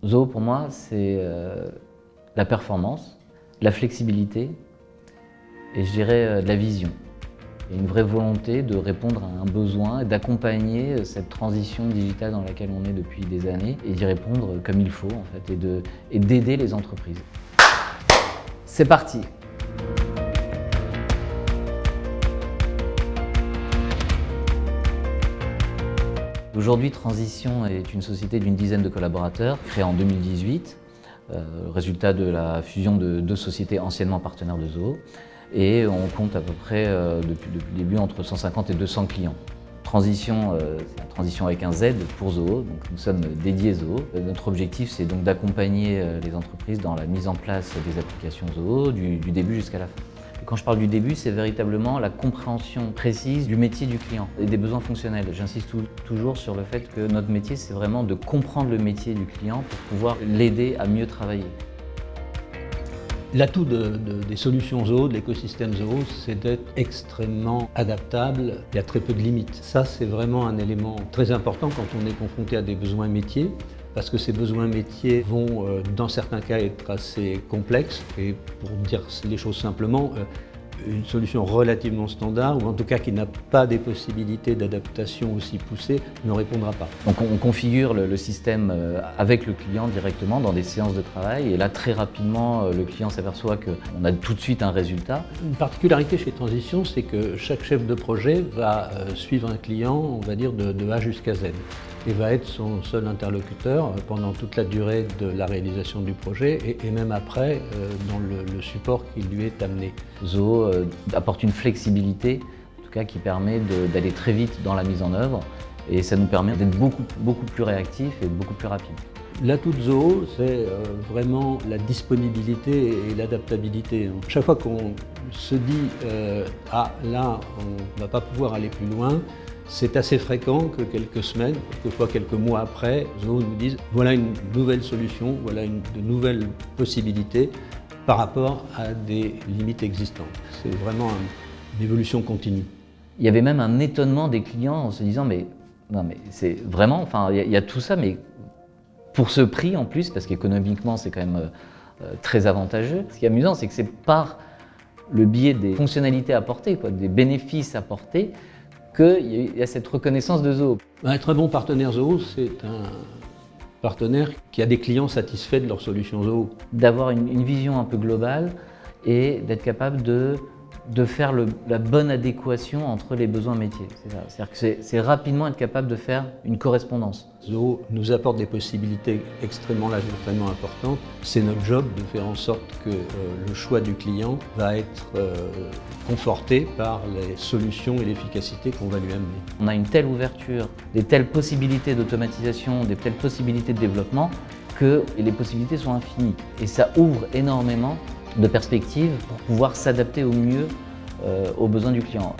Zoho, pour moi, c'est la performance, la flexibilité et je dirais de la vision. Il y a une vraie volonté de répondre à un besoin et d'accompagner cette transition digitale dans laquelle on est depuis des années et d'y répondre comme il faut en fait et d'aider les entreprises. C'est parti! Aujourd'hui, Transition est une société d'une dizaine de collaborateurs, créée en 2018, résultat de la fusion de deux sociétés anciennement partenaires de Zoho. Et on compte à peu près, depuis le début, entre 150 et 200 clients. Transition, c'est la transition avec un Z pour Zoho, donc nous sommes dédiés Zoho. Notre objectif, c'est donc d'accompagner les entreprises dans la mise en place des applications Zoho, du début jusqu'à la fin. Et quand je parle du début, c'est véritablement la compréhension précise du métier du client et des besoins fonctionnels. J'insiste toujours sur le fait que notre métier, c'est vraiment de comprendre le métier du client pour pouvoir l'aider à mieux travailler. L'atout des solutions Zoho, de l'écosystème Zoho, c'est d'être extrêmement adaptable. Il y a très peu de limites. Ça, c'est vraiment un élément très important quand on est confronté à des besoins métiers, parce que ces besoins métiers vont, dans certains cas, être assez complexes. Et pour dire les choses simplement, une solution relativement standard, ou en tout cas qui n'a pas des possibilités d'adaptation aussi poussées, ne répondra pas. Donc on configure le système avec le client directement dans des séances de travail et là très rapidement le client s'aperçoit qu'on a tout de suite un résultat. Une particularité chez Transition, c'est que chaque chef de projet va suivre un client, on va dire de A jusqu'à Z, et va être son seul interlocuteur pendant toute la durée de la réalisation du projet et même après dans le support qui lui est amené. Zoho apporte une flexibilité, en tout cas qui permet d'aller très vite dans la mise en œuvre et ça nous permet d'être beaucoup plus réactifs et beaucoup plus rapides. L'atout de Zoho, c'est vraiment la disponibilité et l'adaptabilité. Chaque fois qu'on se dit « Ah, là, on ne va pas pouvoir aller plus loin », c'est assez fréquent que quelques semaines, quelquefois quelques mois après, Zoho nous dise « Voilà une nouvelle solution, voilà de nouvelles possibilités » par rapport à des limites existantes. C'est vraiment une évolution continue. Il y avait même un étonnement des clients en se disant « Mais non, mais c'est vraiment, enfin, il y a tout ça, mais pour ce prix en plus, parce qu'économiquement c'est quand même très avantageux. » Ce qui est amusant, c'est que c'est par le biais des fonctionnalités apportées, des bénéfices apportés, qu'il y a cette reconnaissance de Zoho. Un très bon partenaire Zoho, c'est un partenaire qui a des clients satisfaits de leur solution Zoho. D'avoir une vision un peu globale et d'être capable de faire la bonne adéquation entre les besoins métiers. C'est-à-dire que c'est rapidement être capable de faire une correspondance. Zoho nous apporte des possibilités extrêmement larges, extrêmement importantes. C'est notre job de faire en sorte que le choix du client va être conforté par les solutions et l'efficacité qu'on va lui amener. On a une telle ouverture, des telles possibilités d'automatisation, des telles possibilités de développement que les possibilités sont infinies. Et ça ouvre énormément de perspectives pour pouvoir s'adapter au mieux aux besoins du client.